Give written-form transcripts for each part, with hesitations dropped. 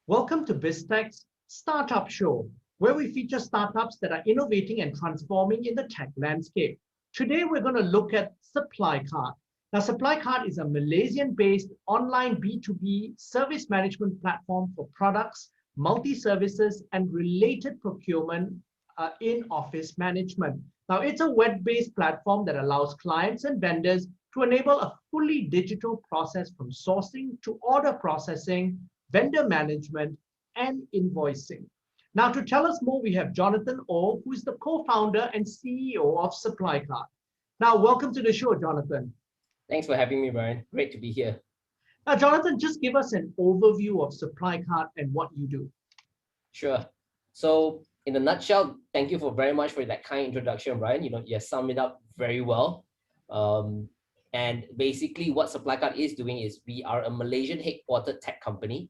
Welcome to Biztech's Startup Show, where we feature startups that are innovating and transforming in the tech landscape. Today, we're going to look at Supplycart. Now, Supplycart is a Malaysian-based online B2B service management platform for products, multi-services, and related procurement in office management. Now, it's a web-based platform that allows clients and vendors to enable a fully digital process from sourcing to order processing, vendor management, and invoicing. Now, to tell us more, we have Jonathan Oh, who is the co-founder and CEO of Supplycart. Now, welcome to the show, Jonathan. Thanks for having me, Brian. Great to be here. Now, Jonathan, just give us an overview of Supplycart and what you do. Sure. So, in a nutshell, thank you very much for that kind introduction, Brian. You summed it up very well. And basically, what Supplycart is doing is we are a Malaysian headquartered tech company,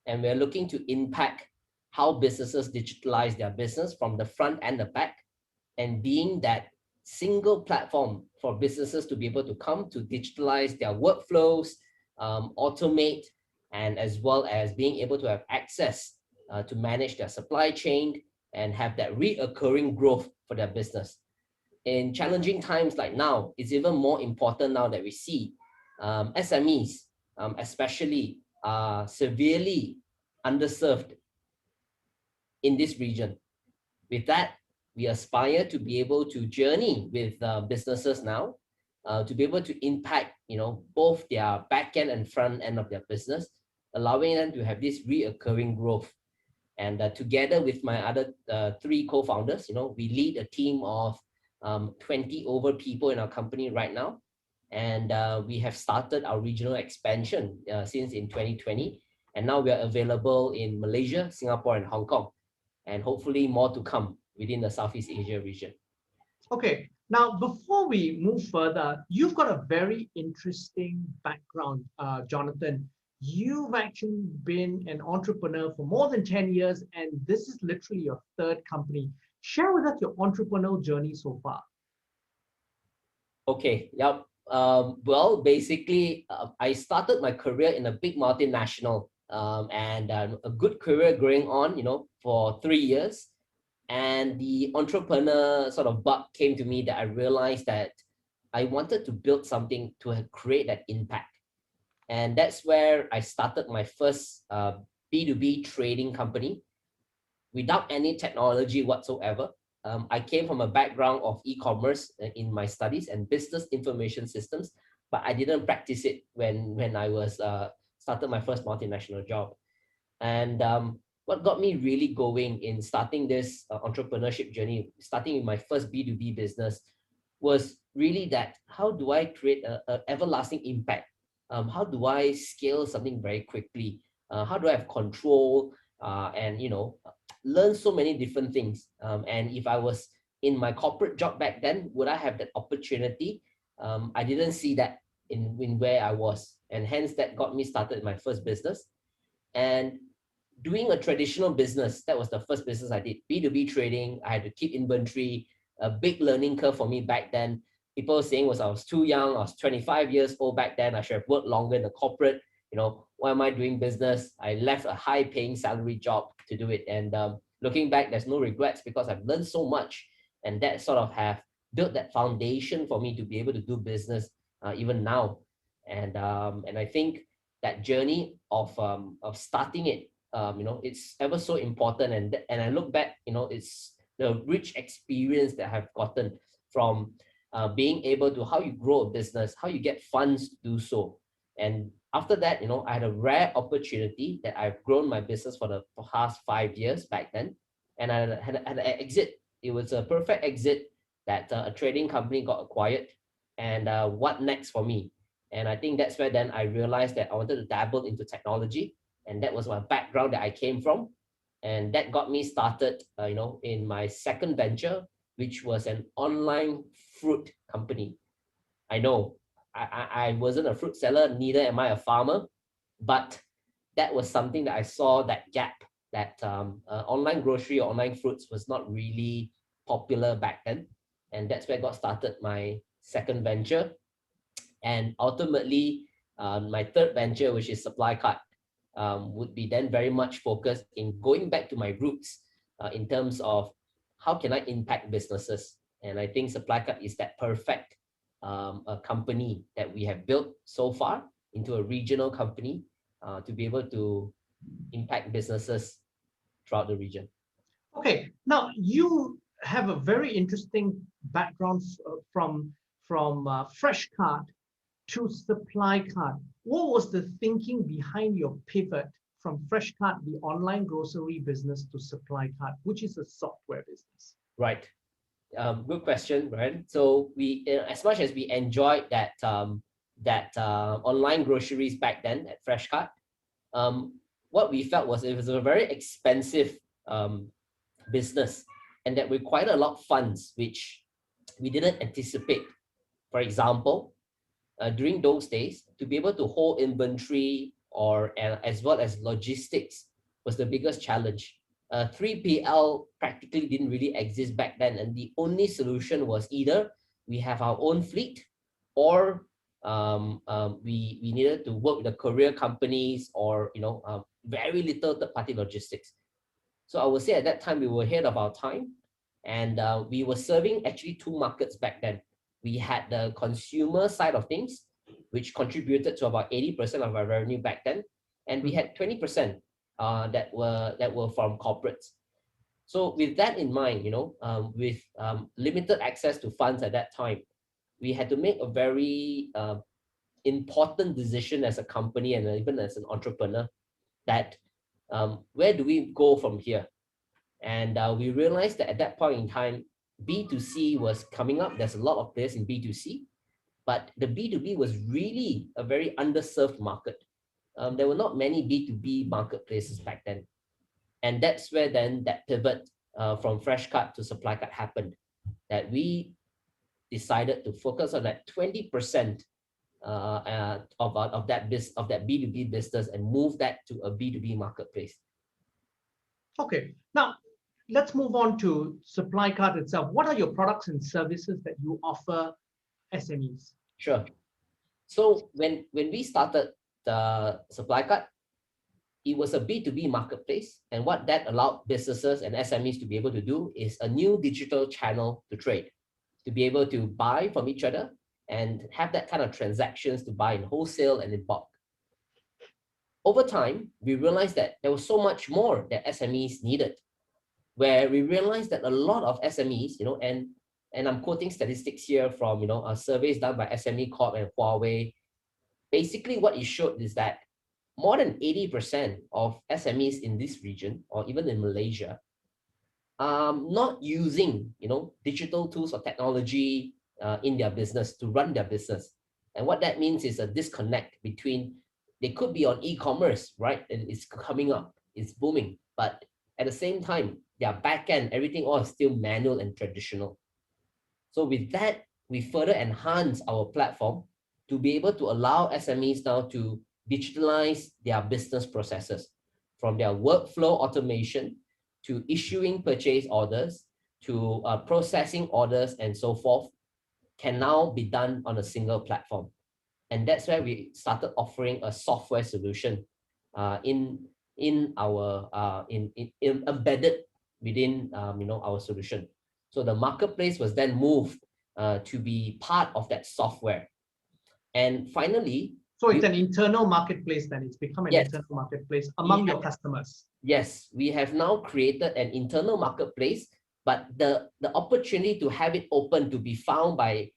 and we're looking to impact how businesses digitalize their business from the front and the back, and being that single platform for businesses to be able to come to digitalize their workflows, automate, and as well as being able to have access to manage their supply chain and have that reoccurring growth for their business. In challenging times like now, it's even more important now that we see SMEs, especially, are severely underserved in this region. With that, we aspire to be able to journey with businesses now to be able to impact, both their back end and front end of their business, allowing them to have this reoccurring growth. And together with my other three co-founders, we lead a team of 20 over people in our company right now. And we have started our regional expansion since in 2020. And now we are available in Malaysia, Singapore, and Hong Kong. And hopefully more to come within the Southeast Asia region. Okay, now before we move further, you've got a very interesting background, Jonathan. You've actually been an entrepreneur for more than 10 years, and this is literally your third company. Share with us your entrepreneurial journey so far. Okay, yep. Well, basically, I started my career in a big multinational, and a good career going on, for 3 years. And the entrepreneur sort of bug came to me that I realized that I wanted to build something to create that impact. And that's where I started my first B2B trading company without any technology whatsoever. I came from a background of e-commerce in my studies and business information systems, but I didn't practice it when I was started my first multinational job. And what got me really going in starting this entrepreneurship journey, starting with my first B2B business, was really that how do I create an everlasting impact? How do I scale something very quickly? How do I have control and learn so many different things? And if I was in my corporate job back then, would I have that opportunity? I didn't see that in where I was, and hence that got me started in my first business. And doing a traditional business, that was the first business I did. B2B trading, I had to keep inventory, a big learning curve for me back then. People saying I was too young, I was 25 years old back then, I should have worked longer in the corporate, why am I doing business? I left a high paying salary job to do it. And looking back, there's no regrets because I've learned so much, and that sort of have built that foundation for me to be able to do business even now. And I think that journey of starting it, it's ever so important. And I look back, it's the rich experience that I've gotten from being able to how you grow a business, how you get funds to do so. And after that, I had a rare opportunity that I've grown my business for the past 5 years back then. And I had an exit. It was a perfect exit that a trading company got acquired. And what next for me? And I think that's where then I realized that I wanted to dabble into technology. And that was my background that I came from. And that got me started, in my second venture, which was an online fruit company. I know I wasn't a fruit seller, neither am I a farmer, but that was something that I saw that gap, that online grocery or online fruits was not really popular back then. And that's where I got started my second venture. And ultimately, my third venture, which is Supplycart, would be then very much focused in going back to my roots in terms of how can I impact businesses. And I think Supplycart is that perfect a company that we have built so far into a regional company to be able to impact businesses throughout the region. Okay, now you have a very interesting background from Freshcart to Supplycart. What was the thinking behind your pivot from Freshcart, the online grocery business, to Supplycart, which is a software business? Right. Good question, Brian. So we, as much as we enjoyed that online groceries back then at Freshcart, what we felt was it was a very expensive business and that required a lot of funds, which we didn't anticipate. For example, during those days, to be able to hold inventory or as well as logistics was the biggest challenge. 3PL practically didn't really exist back then, and the only solution was either we have our own fleet or we needed to work with the courier companies or very little third-party logistics. So I would say at that time we were ahead of our time, and we were serving actually two markets back then. We had the consumer side of things, which contributed to about 80% of our revenue back then, and we had 20% that were from corporates. So with that in mind, with limited access to funds at that time, we had to make a very important decision as a company and even as an entrepreneur that where do we go from here? And we realized that at that point in time, B2C was coming up. There's a lot of players in B2C, but the B2B was really a very underserved market. There were not many B2B marketplaces back then. And that's where then that pivot from Freshcart to Supplycart happened, that we decided to focus on that 20% of that B2B business and move that to a B2B marketplace. Okay, now let's move on to Supplycart itself. What are your products and services that you offer SMEs? Sure. So when we started the Supplycart, it was a B2B marketplace, and what that allowed businesses and SMEs to be able to do is a new digital channel to trade, to be able to buy from each other and have that kind of transactions to buy in wholesale and in bulk. Over time, we realized that there was so much more that SMEs needed, where we realized that a lot of SMEs, and I'm quoting statistics here from surveys done by SME Corp and Huawei. Basically, what it showed is that more than 80% of SMEs in this region, or even in Malaysia, are not using digital tools or technology in their business to run their business. And what that means is a disconnect between, they could be on e-commerce, right? And it's coming up, it's booming, but at the same time, their back end, everything all is still manual and traditional. So with that, we further enhance our platform to be able to allow SMEs now to digitalize their business processes, from their workflow automation to issuing purchase orders to processing orders and so forth, can now be done on a single platform. And that's where we started offering a software solution embedded within our solution. So the marketplace was then moved to be part of that software. And finally, so it's an internal marketplace then. It's become an internal marketplace among your customers. Yes, we have now created an internal marketplace, but the opportunity to have it open to be found by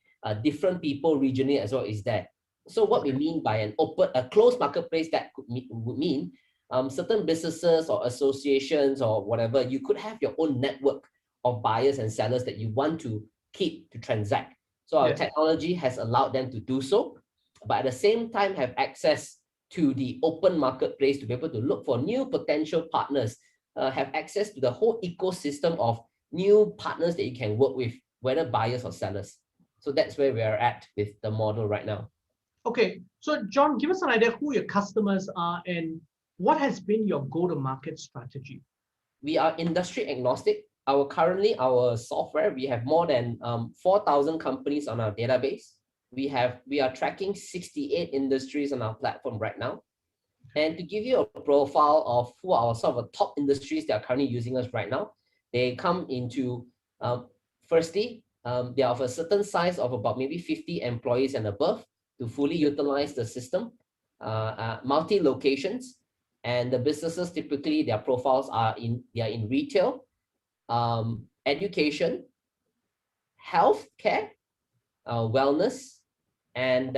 different people regionally as well is there. So what we mean by a closed marketplace, that would mean certain businesses or associations or whatever, you could have your own network of buyers and sellers that you want to keep to transact. So our technology has allowed them to do so, but at the same time have access to the open marketplace to be able to look for new potential partners, have access to the whole ecosystem of new partners that you can work with, whether buyers or sellers. So that's where we are at with the model right now. Okay, so John, give us an idea who your customers are and what has been your go-to-market strategy? We are industry agnostic. Currently, our software, we have more than 4,000 companies on our database. We are tracking 68 industries on our platform right now. And to give you a profile of who are some of the top industries that are currently using us right now, they come into, firstly, they are of a certain size of about maybe 50 employees and above to fully utilize the system, multi-locations, and the businesses typically their profiles are they are in retail, education, healthcare, wellness, and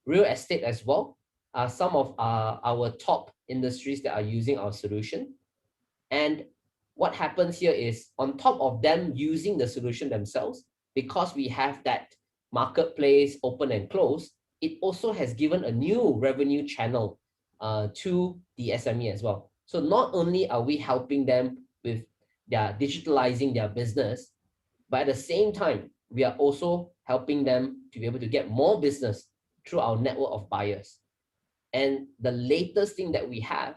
real estate as well are some of our top industries that are using our solution. And what happens here is on top of them using the solution themselves, because we have that marketplace open and close, it also has given a new revenue channel to the SME as well. So not only are we helping them with their digitalizing their business, but at the same time, we are also helping them to be able to get more business through our network of buyers. And the latest thing that we have,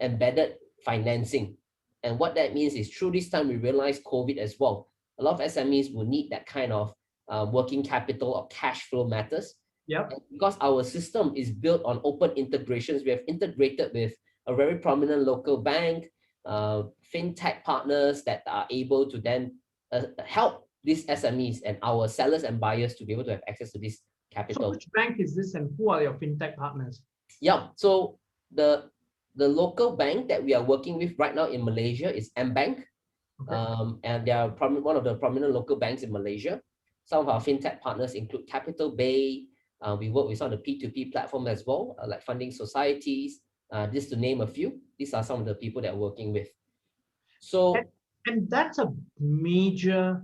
embedded financing. And what that means is through this time, we realize COVID as well. A lot of SMEs will need that kind of working capital or cash flow matters. Yep. And because our system is built on open integrations, we have integrated with a very prominent local bank, fintech partners that are able to then help these SMEs and our sellers and buyers to be able to have access to this capital. So which bank is this and who are your fintech partners? Yeah, so the local bank that we are working with right now in Malaysia is mBank. Okay. And they are one of the prominent local banks in Malaysia. Some of our fintech partners include Capital Bay. We work with some of the P2P platforms as well, like funding societies, just to name a few. These are some of the people that are working with. So, and that's a major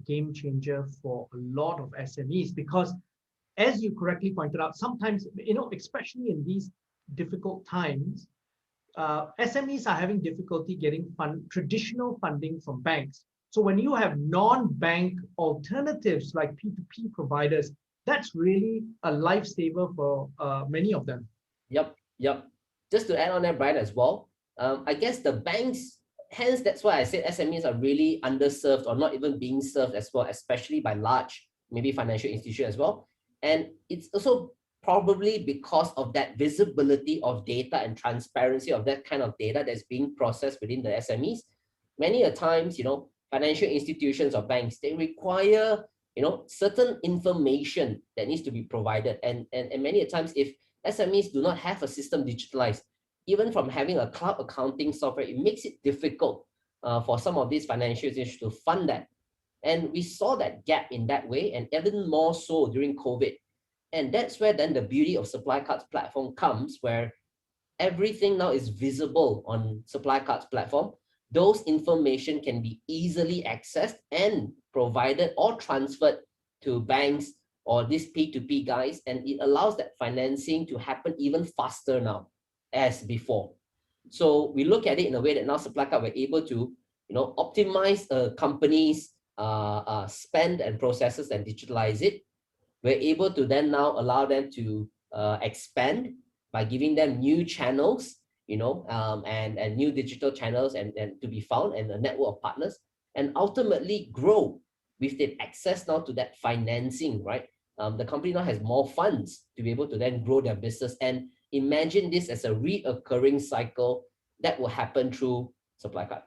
game changer for a lot of SMEs, because as you correctly pointed out, sometimes, especially in these difficult times, SMEs are having difficulty getting traditional funding from banks. So when you have non-bank alternatives like P2P providers, that's really a lifesaver for many of them. Yep. Just to add on that, Brian, as well, I guess the banks, hence that's why I said SMEs are really underserved or not even being served as well, especially by large, maybe financial institutions as well. And it's also probably because of that visibility of data and transparency of that kind of data that's being processed within the SMEs. Many a times, financial institutions or banks, they require, certain information that needs to be provided. And many a times, if SMEs do not have a system digitalized, even from having a cloud accounting software, it makes it difficult for some of these financial institutions to fund that. And we saw that gap in that way, and even more so during COVID. And that's where then the beauty of Supplycart's platform comes, where everything now is visible on Supplycart's platform. Those information can be easily accessed and provided or transferred to banks or these P2P guys, and it allows that financing to happen even faster now as before. So we look at it in a way that now Supplycart, we're able to optimize a company's spend and processes and digitalize it. We're able to then now allow them to expand by giving them new channels, and new digital channels and to be found, and a network of partners, and ultimately grow with the access now to that financing, right? The company now has more funds to be able to then grow their business. And imagine this as a reoccurring cycle that will happen through Supplycart.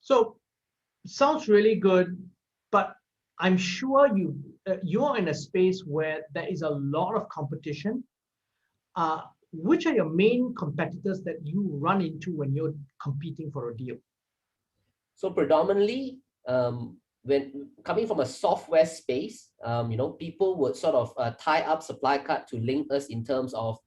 So sounds really good, but I'm sure you're in a space where there is a lot of competition. Which are your main competitors that you run into when you're competing for a deal? So predominantly, when coming from a software space, people would sort of tie up Supplycart to link us in terms of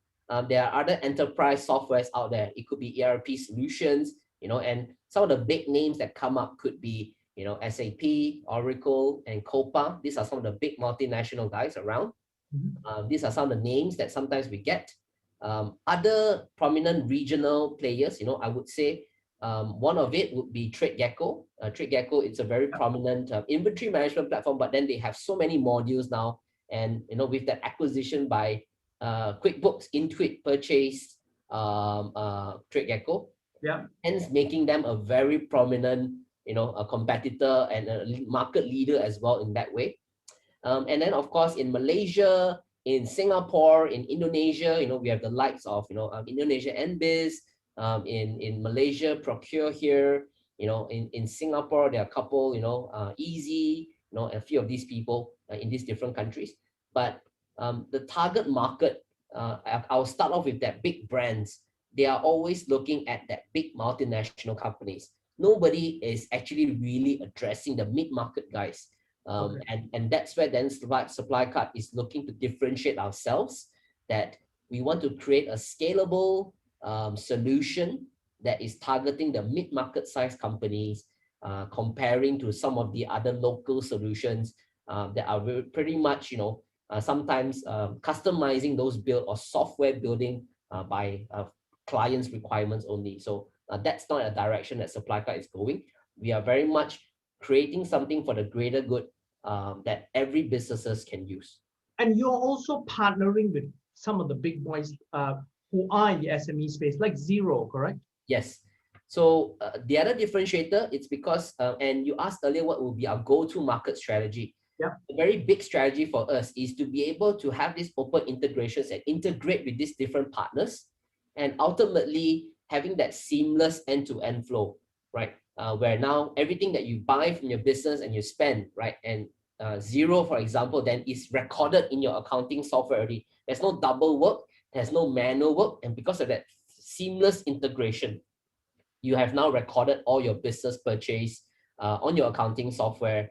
there are other enterprise softwares out there. It could be ERP solutions, and some of the big names that come up could be, SAP, Oracle, and Copa. These are some of the big multinational guys around. Mm-hmm. These are some of the names that sometimes we get. Other prominent regional players, I would say one of it would be TradeGecko. TradeGecko, it's a very prominent inventory management platform, but then they have so many modules now. And, with that acquisition by QuickBooks, Intuit purchased TradeGecko. Yeah. Hence making them a very prominent, a competitor and a market leader as well in that way. And then, of course, in Malaysia, in Singapore, in Indonesia, we have the likes of, Indonesia and Biz, in Malaysia, Procure here, in Singapore, there are a couple, Easy, a few of these people in these different countries. But the target market, I'll start off with that big brands. They are always looking at that big multinational companies. Nobody is actually really addressing the mid-market guys. And that's where then Supplycart is looking to differentiate ourselves, that we want to create a scalable solution that is targeting the mid-market size companies, comparing to some of the other local solutions that are pretty much, sometimes customizing those build or software building by clients' requirements only. So that's not a direction that Supplycart is going. We are very much creating something for the greater good that every businesses can use. And you're also partnering with some of the big boys who are in the SME space, like Xero, correct? Yes. So the other differentiator, it's because, and you asked earlier, what will be our go-to market strategy? Yeah. A very big strategy for us is to be able to have these open integrations and integrate with these different partners, and ultimately having that seamless end-to-end flow, right? Where now everything that you buy from your business and you spend, right? And Xero, for example, then is recorded in your accounting software already. There's no double work, there's no manual work, and because of that seamless integration, you have now recorded all your business purchase on your accounting software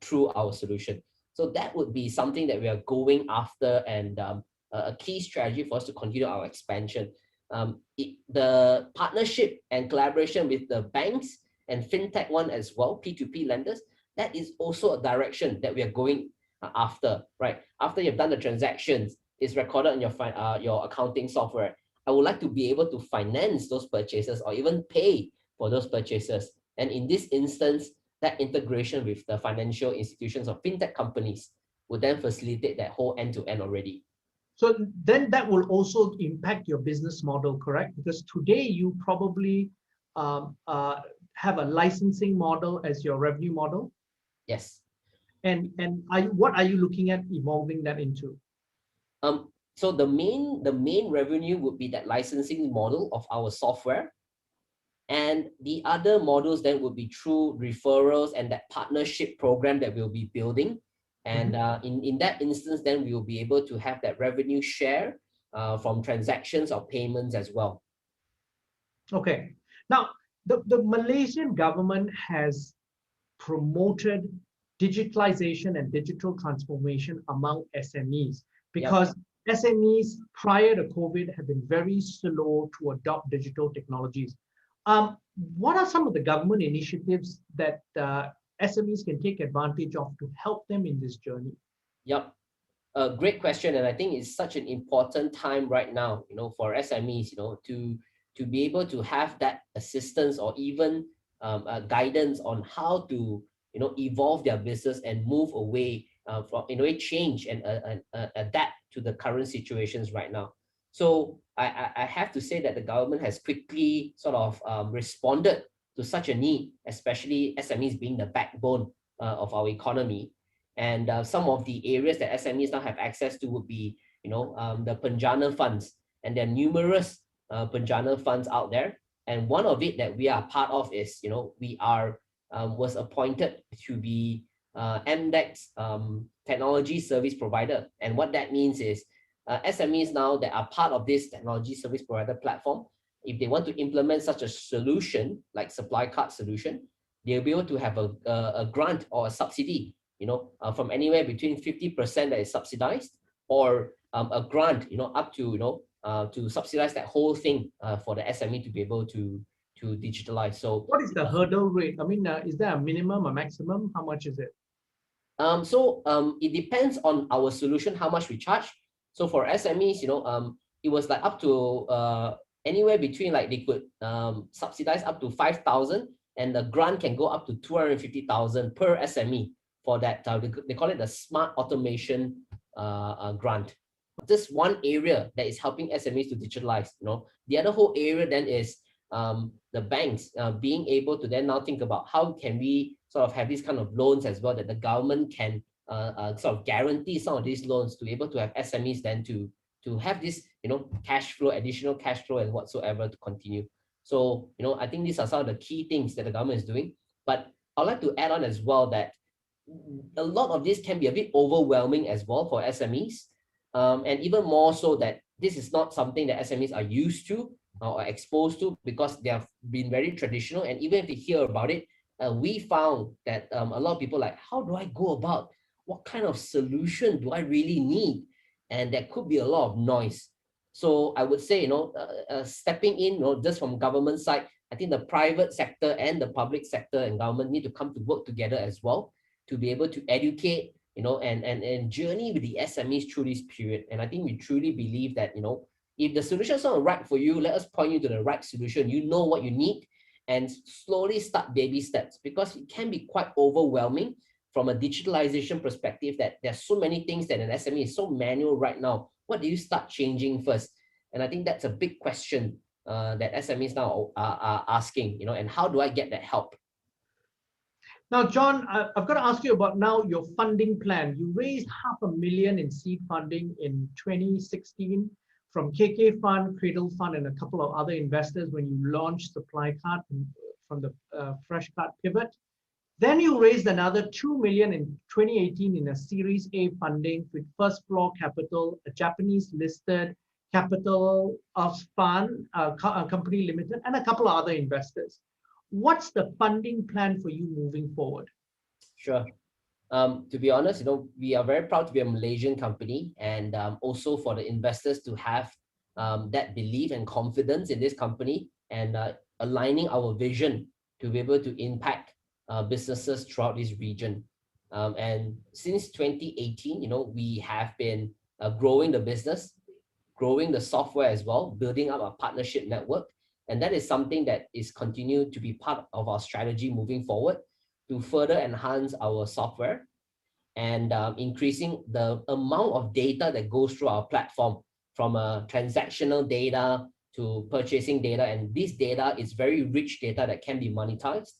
through our solution. So that would be something that we are going after, and a key strategy for us to continue our expansion. The partnership and collaboration with the banks and fintech one as well, P2P lenders, that is also a direction that we are going after, right? After you've done the transactions, it's recorded in your accounting software. I would like to be able to finance those purchases or even pay for those purchases. And in this instance, that integration with the financial institutions or fintech companies would then facilitate that whole end-to-end already. So then that will also impact your business model, correct? Because today you probably have a licensing model as your revenue model. Yes. And what are you looking at evolving that into? So the main revenue would be that licensing model of our software. And the other models then would be through referrals and that partnership program that we'll be building. And in that instance, then we will be able to have that revenue share from transactions or payments as well. Okay. Now, the Malaysian government has promoted digitalization and digital transformation among SMEs, because SMEs prior to COVID have been very slow to adopt digital technologies. What are some of the government initiatives that SMEs can take advantage of to help them in this journey? Yep. A great question. And I think it's such an important time right now, for SMEs, to be able to have that assistance or even guidance on how to, evolve their business and move away from, change and adapt to the current situations right now. So I have to say that the government has quickly sort of responded to such a need, especially SMEs being the backbone of our economy. And some of the areas that SMEs now have access to would be, the Penjana funds. And there are numerous Penjana funds out there. And one of it that we are part of is, we are was appointed to be MDEX technology service provider. And what that means is SMEs now that are part of this technology service provider platform, if they want to implement such a solution like Supplycart solution, they'll be able to have a grant or a subsidy, from anywhere between 50% that is subsidized, or a grant, up to, to subsidize that whole thing for the SME to be able to digitalize. So what is the hurdle rate? I mean, is there a minimum, a maximum? How much is it? It depends on our solution, how much we charge. So for SMEs, it was like up to anywhere between, like, they could subsidize up to 5,000, and the grant can go up to 250,000 per SME for that. They call it the smart automation grant. Just one area that is helping SMEs to digitalize. The other whole area then is the banks being able to then now think about how can we sort of have these kind of loans as well that the government can sort of guarantee some of these loans to be able to have SMEs then to have this, cash flow, additional cash flow and whatsoever to continue. So, I think these are some of the key things that the government is doing. But I'd like to add on as well that a lot of this can be a bit overwhelming as well for SMEs. And even more so that this is not something that SMEs are used to or exposed to because they have been very traditional. And even if they hear about it, we found that a lot of people like, how do I go about? What kind of solution do I really need? And there could be a lot of noise. So I would say, stepping in, just from government side, I think the private sector and the public sector and government need to come to work together as well to be able to educate, and journey with the SMEs through this period. And I think we truly believe that, if the solution is not right for you, let us point you to the right solution. You know what you need, and slowly start baby steps, because it can be quite overwhelming from a digitalization perspective that there's so many things that an SME is so manual right now. What do you start changing first? And I think that's a big question that SMEs now are asking, and how do I get that help? Now, John, I've got to ask you about now your funding plan. You raised $500,000 in seed funding in 2016 from KK Fund, Cradle Fund, and a couple of other investors when you launched Supplycart from the Freshcart pivot. Then you raised another $2 million in 2018 in a Series A funding with First Floor Capital, a Japanese listed capital of fund company limited, and a couple of other investors. What's the funding plan for you moving forward? Sure. To be honest, we are very proud to be a Malaysian company, and also for the investors to have that belief and confidence in this company, and aligning our vision to be able to impact businesses throughout this region. And since 2018, we have been growing the business, growing the software as well, building up a partnership network. And that is something that is continued to be part of our strategy moving forward to further enhance our software and increasing the amount of data that goes through our platform, from transactional data to purchasing data. And this data is very rich data that can be monetized.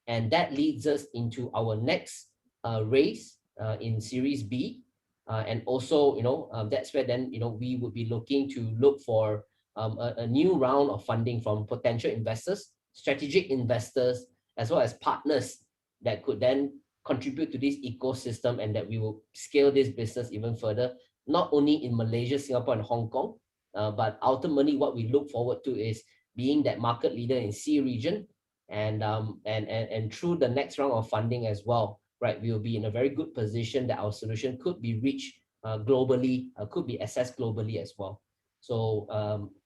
And that leads us into our next raise in Series B. And also, that's where then, we would be looking to look for a new round of funding from potential investors, strategic investors, as well as partners that could then contribute to this ecosystem, and that we will scale this business even further, not only in Malaysia, Singapore, and Hong Kong, but ultimately what we look forward to is being that market leader in C region, and through the next round of funding as well, right? We will be in a very good position that our solution could be reached globally, could be accessed globally as well. So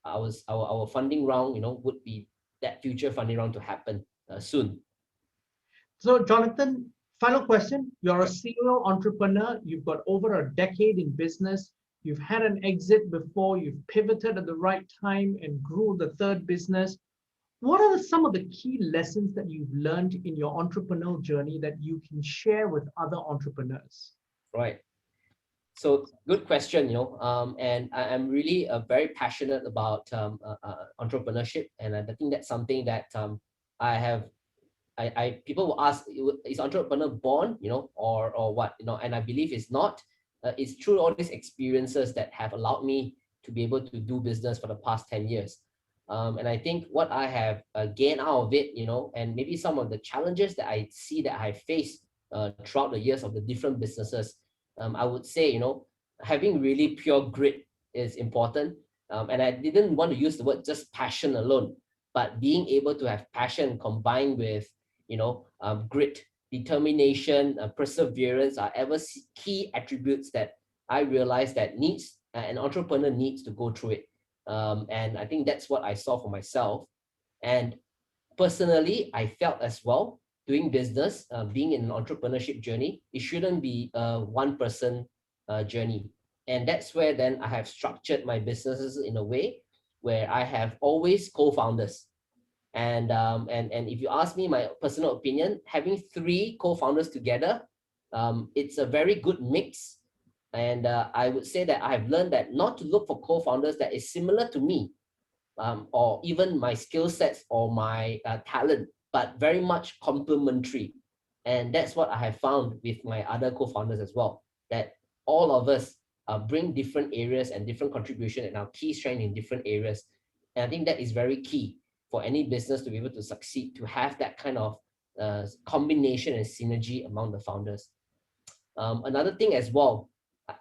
our funding round, would be that future funding round to happen soon. So, Jonathan, final question. You're a serial entrepreneur. You've got over a decade in business. You've had an exit before. You've pivoted at the right time and grew the third business. What are some of the key lessons that you've learned in your entrepreneurial journey that you can share with other entrepreneurs? Right. So good question, and I'm really very passionate about entrepreneurship, and I think that's something that people will ask, is entrepreneur born, or what, and I believe it's not. It's through all these experiences that have allowed me to be able to do business for the past 10 years. And I think what I have gained out of it, and maybe some of the challenges that I see that I faced throughout the years of the different businesses, I would say, having really pure grit is important. And I didn't want to use the word just passion alone, but being able to have passion combined with, grit, determination, perseverance are ever key attributes that I realized that an entrepreneur needs to go through it. And I think that's what I saw for myself. And personally, I felt as well, doing business, being in an entrepreneurship journey, it shouldn't be a one-person journey. And that's where then I have structured my businesses in a way where I have always co-founders. And if you ask me my personal opinion, having 3 co-founders together, it's a very good mix. And I would say that I have learned that not to look for co-founders that is similar to me, or even my skill sets or my talent, but very much complementary. And that's what I have found with my other co-founders as well, that all of us bring different areas and different contribution and our key strength in different areas. And I think that is very key for any business to be able to succeed, to have that kind of combination and synergy among the founders. Another thing as well,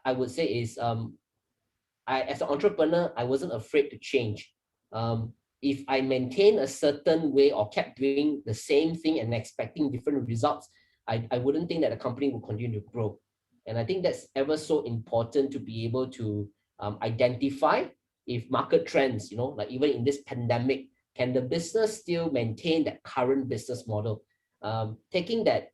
I would say is, as an entrepreneur, I wasn't afraid to change. If I maintain a certain way or kept doing the same thing and expecting different results, I wouldn't think that the company will continue to grow. And I think that's ever so important to be able to identify if market trends, like even in this pandemic, can the business still maintain that current business model? Taking that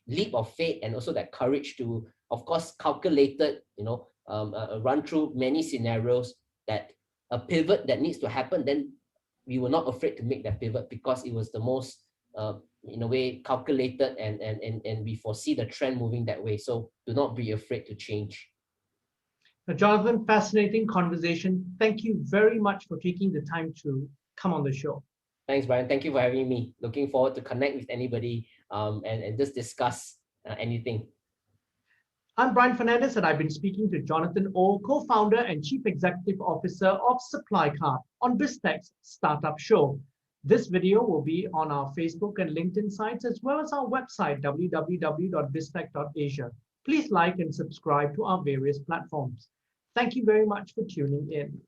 leap of faith and also that courage to, of course, calculated, run through many scenarios, that a pivot that needs to happen, then we were not afraid to make that pivot because it was the most, in a way, calculated, and we foresee the trend moving that way. So do not be afraid to change. Jonathan, fascinating conversation. Thank you very much for taking the time to come on the show. Thanks, Brian. Thank you for having me. Looking forward to connect with anybody and just discuss anything. I'm Brian Fernandez, and I've been speaking to Jonathan Oh, co-founder and chief executive officer of Supplycart on Biztech's Startup Show. This video will be on our Facebook and LinkedIn sites, as well as our website, www.biztech.asia. Please like and subscribe to our various platforms. Thank you very much for tuning in.